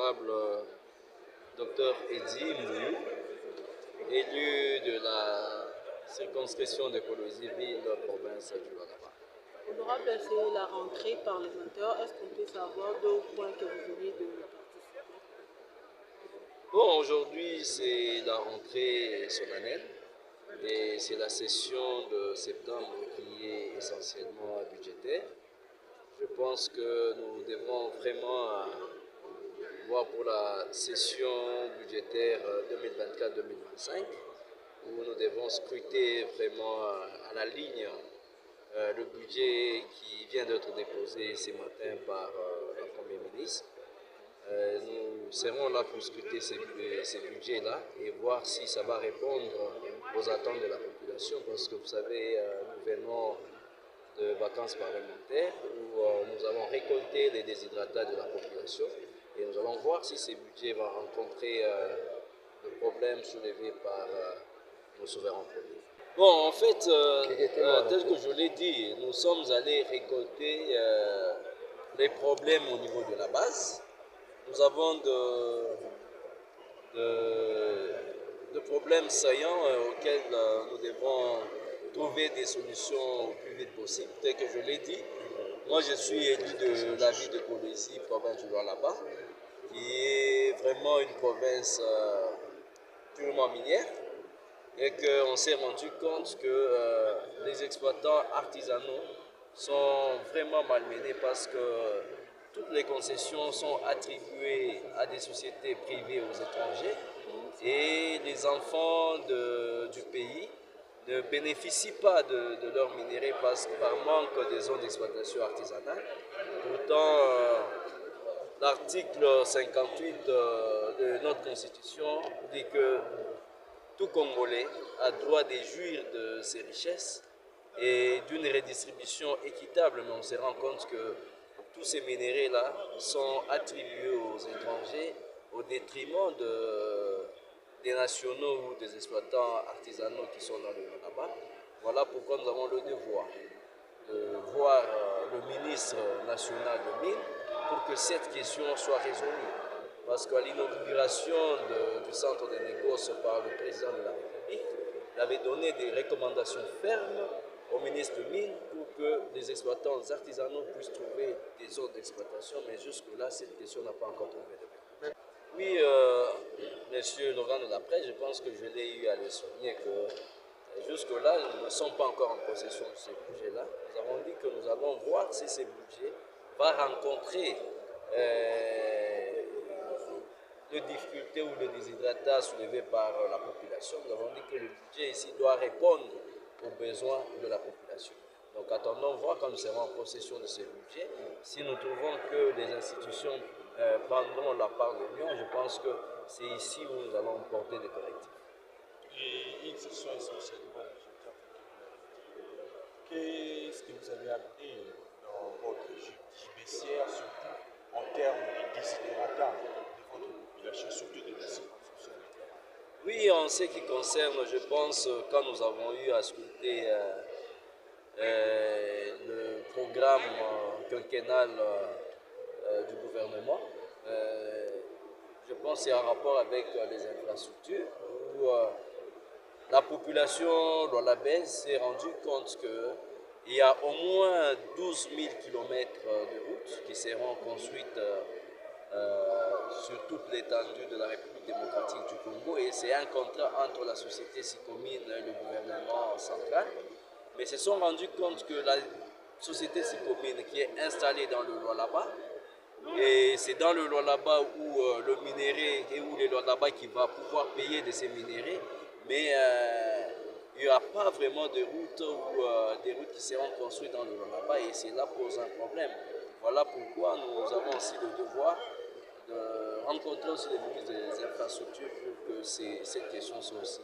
l'honorable Dr Eddy Mouyou, élu de la circonscription de Kolwezi-Ville, province du Lualaba. Honorable, c'est la rentrée parlementaire. Est-ce qu'on peut savoir deux points que vous venez de participer? Bon, aujourd'hui, c'est la rentrée solennelle et c'est la session de septembre qui est essentiellement budgétaire. Je pense que nous devons vraiment voir pour la session budgétaire 2024-2025 où nous devons scruter vraiment à la ligne le budget qui vient d'être déposé ce matin par le Premier ministre. Nous serons là pour scruter ces budgets-là et voir si ça va répondre aux attentes de la population parce que vous savez, nous venons de vacances parlementaires où nous allons récolter les déshydratats de la population et nous allons voir si ces budgets vont rencontrer le problème soulevé par nos souverains premiers. Bon, en fait, tel que je l'ai dit, nous sommes allés récolter les problèmes au niveau de la base. Nous avons de problèmes saillants auxquels nous devons trouver des solutions au plus vite possible. Tel que je l'ai dit, moi je suis élu de la ville de Kolwezi, province du Lualaba, qui est vraiment une province purement minière, et qu'on s'est rendu compte que les exploitants artisanaux sont vraiment malmenés parce que toutes les concessions sont attribuées à des sociétés privées aux étrangers et les enfants du pays ne bénéficient pas de leurs minéraux par manque de zones d'exploitation artisanale. Pourtant, l'article 58 de notre Constitution dit que tout Congolais a droit de jouir de ses richesses et d'une redistribution équitable, mais on se rend compte que tous ces minéraux-là sont attribués aux étrangers au détriment des nationaux ou des exploitants artisanaux qui sont dans le Lualaba. Voilà pourquoi nous avons le devoir de voir le ministre national de Mines pour que cette question soit résolue. Parce qu'à l'inauguration du centre de négoce par le président de la République, il avait donné des recommandations fermes au ministre de Mines pour que les exploitants artisanaux puissent trouver des zones d'exploitation, mais jusque-là, cette question n'a pas encore trouvé de réponse. Oui, monsieur l'organe de la presse, je pense que je l'ai eu à le souligner que jusque-là, nous ne sommes pas encore en possession de ces budgets-là. Nous avons dit que nous allons voir si ces budgets vont rencontrer les difficultés ou les déshydratats soulevés par la population. Nous avons dit que le budget ici doit répondre aux besoins de la population. Donc attendons voir quand nous serons en possession de ces budgets. Si nous trouvons que les institutions prendront la part de l'Union, je pense que c'est ici où nous allons porter des correctifs. Et ils sont essentiellement qu'est-ce que vous avez amené dans votre judiciaire, surtout en termes de déshydratats de votre population, surtout de la circonscription? Oui, en ce qui concerne, je pense, quand nous avons eu à scruter le programme quinquennal du gouvernement, je pense que c'est en rapport avec les infrastructures où la population lualabaise s'est rendue compte qu'il y a au moins 12 000 km de routes qui seront construites sur toute l'étendue de la République démocratique du Congo, et c'est un contrat entre la société Sicomine et le gouvernement central. Mais se sont rendus compte que la société Sicomine qui est installée dans le Lualaba, et c'est dans le Lualaba où le minerai et où le Lualaba qui va pouvoir payer de ces minéraux, mais il n'y aura pas vraiment de routes ou des routes qui seront construites dans le Lualaba, et cela pose un problème. Voilà pourquoi nous avons aussi le devoir de rencontrer aussi les ministres des infrastructures pour que cette question soit aussi